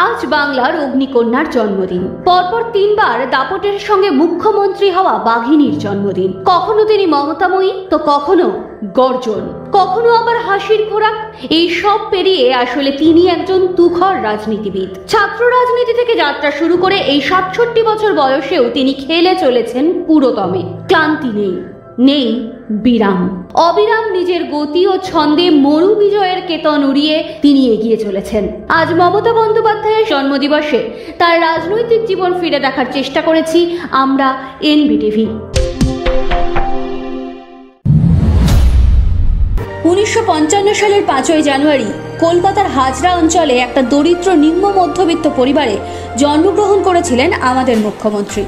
আজ বাংলার অগ্নিকন্যার জন্মদিন। পরপর তিনবার দাপটের সঙ্গে মুখ্যমন্ত্রী হওয়া বাঘিনীর জন্মদিন। কখনো তিনি মমতাময়ী, তো কখনো গর্জন, কখনো আবার হাসির খোরাক। এই সব পেরিয়ে আসলে তিনি একজন তুখর রাজনীতিবিদ। ছাত্র রাজনীতি থেকে যাত্রা শুরু করে এই ৬৭ বছর বয়সেও তিনি খেলে চলেছেন পুরোদমে। ক্লান্তি নেই বিরাম। অবিরাম নিজের গতি ও ছন্দে মরু বিজয়ের কেতন উড়িয়ে তিনি এগিয়ে চলেছেন। আজ মমতা বন্দ্যোপাধ্যায়ের জন্মদিবসে তার রাজনৈতিক জীবন ফিরে দেখার চেষ্টা করেছি আমরা এনবিটিভি। ১৯৫৫ সালের ৫ই জানুয়ারি কলকাতার হাজরা অঞ্চলে একটা দরিদ্র নিম্ন মধ্যবিত্ত পরিবারে জন্মগ্রহণ করেছিলেন আমাদের মুখ্যমন্ত্রী।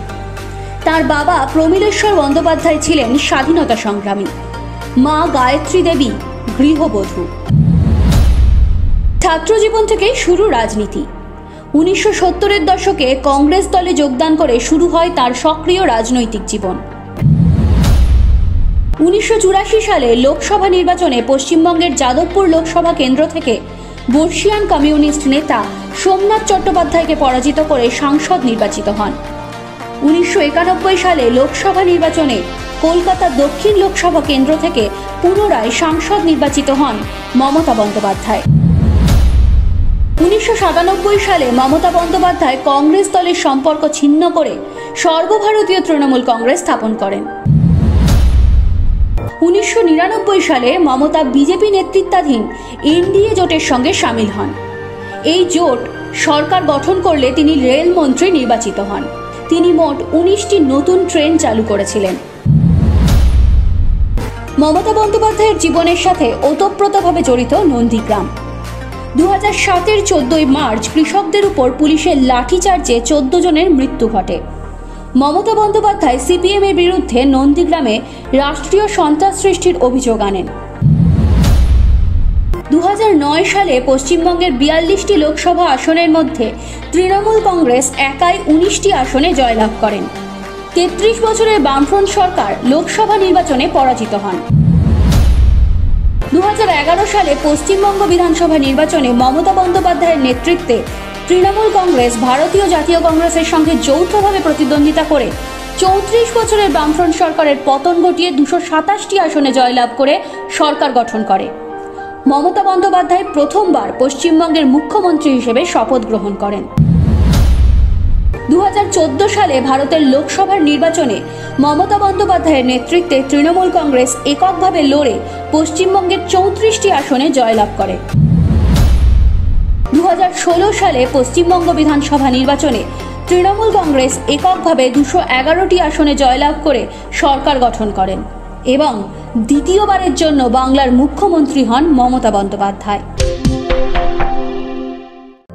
তার বাবা প্রমিলেশ্বর বন্দ্যোপাধ্যায় ছিলেন স্বাধীনতা সংগ্রামী, মা গায়ত্রী দেবী গৃহবধূ। ছাত্রজীবন থেকে শুরু রাজনীতি। ১৯৭০-এর দশকে কংগ্রেস দলে যোগদান করে শুরু হয় তার সক্রিয় রাজনৈতিক জীবন। ১৯৮৪ সালে লোকসভা নির্বাচনে পশ্চিমবঙ্গের যাদবপুর লোকসভা কেন্দ্র থেকে বর্ষিয়ান কমিউনিস্ট নেতা সোমনাথ চট্টোপাধ্যায়কে পরাজিত করে সাংসদ নির্বাচিত হন। ১৯৯১ সালে লোকসভা নির্বাচনে কলকাতা দক্ষিণ লোকসভা কেন্দ্র থেকে পুনরায় সাংসদ নির্বাচিত হন মমতা বন্দ্যোপাধ্যায়। ১৯৯৭ সালে মমতা বন্দ্যোপাধ্যায় কংগ্রেস দলের সম্পর্ক ছিন্ন করে সর্বভারতীয় তৃণমূল কংগ্রেস স্থাপন করেন। ১৯৯৯ সালে মমতা বিজেপি নেতৃত্বাধীন এনডিএ জোটের সঙ্গে সামিল হন। এই জোট সরকার গঠন করলে তিনি রেলমন্ত্রী নির্বাচিত হন। তিনি মোট ১৯টি নতুন ট্রেন চালু করেছিলেন। মমতা বন্দ্যোপাধ্যায়ের জীবনের সাথে ওতপ্রোতভাবে জড়িত নন্দীগ্রাম। ২০০৭-এর ১৪ই মার্চ কৃষকদের উপর পুলিশের লাঠিচার্জে ১৪ জনের মৃত্যু ঘটে। মমতা বন্দ্যোপাধ্যায় সিপিএমের বিরুদ্ধে নন্দীগ্রামে রাষ্ট্রীয় সন্ত্রাস সৃষ্টির অভিযোগ আনেন। ২০০৯ সালে পশ্চিমবঙ্গের ৪২টি লোকসভা আসনের মধ্যে তৃণমূল কংগ্রেস একাই ১৯টি আসনে জয়লাভ করেন। ৩৩ বছরের বামফ্রন্ট সরকার লোকসভা নির্বাচনে পরাজিত হন। ২০১১ সালে পশ্চিমবঙ্গ বিধানসভা নির্বাচনে মমতা বন্দ্যোপাধ্যায়ের নেতৃত্বে তৃণমূল কংগ্রেস ভারতীয় জাতীয় কংগ্রেসের সঙ্গে যৌথভাবে প্রতিদ্বন্দ্বিতা করে ৩৪ বছরের বামফ্রন্ট সরকারের পতন ঘটিয়ে ২২৭টি আসনে জয়লাভ করে সরকার গঠন করে। মমতা বন্দ্যোপাধ্যায় প্রথমবার পশ্চিমবঙ্গের মুখ্যমন্ত্রী হিসেবে শপথ গ্রহণ করেন। ২০১৪ সালে ভারতের লোকসভার নির্বাচনে মমতা বন্দ্যোপাধ্যায়ের নেতৃত্বে তৃণমূল কংগ্রেস এককভাবে লড়ে পশ্চিমবঙ্গের ৩৪টি আসনে জয়লাভ করে। ২০১৬ সালে পশ্চিমবঙ্গ বিধানসভা নির্বাচনে তৃণমূল কংগ্রেস এককভাবে ২১১টি আসনে জয়লাভ করে সরকার গঠন করেন এবং দ্বিতীয়বারের জন্য বাংলার মুখ্যমন্ত্রী হন মমতা বন্দ্যোপাধ্যায়।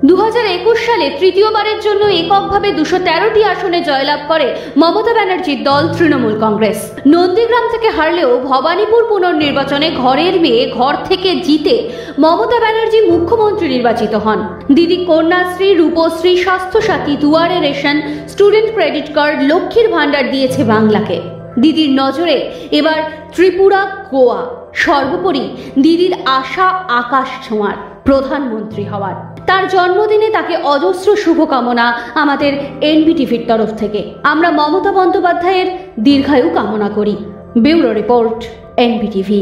২০২১ সালে তৃতীয়বারের জন্য এককভাবে ২১৩টি আসনে জয়লাভ করে মমতা ব্যানার্জির দল তৃণমূল কংগ্রেস। নন্দীগ্রাম থেকে হারলেও ভবানীপুর পুনর্নির্বাচনে ঘরের মেয়ে ঘর থেকে জিতে মমতা ব্যানার্জি মুখ্যমন্ত্রী নির্বাচিত হন। দিদি কন্যাশ্রী, রূপশ্রী, স্বাস্থ্যসাথী, দুয়ারে রেশন, স্টুডেন্ট ক্রেডিট কার্ড, লক্ষ্মীর ভাণ্ডার দিয়েছে বাংলাকে। দিদির নজরে এবার ত্রিপুরা, গোয়া, সর্বোপরি দিদির আশা আকাশ ছোঁয়ার, প্রধানমন্ত্রী হওয়ার। তার জন্মদিনে তাকে অজস্র শুভকামনা আমাদের এনবিটিভির তরফ থেকে। আমরা মমতা বন্দ্যোপাধ্যায়ের দীর্ঘায়ু কামনা করি। Bureau report, NBTV.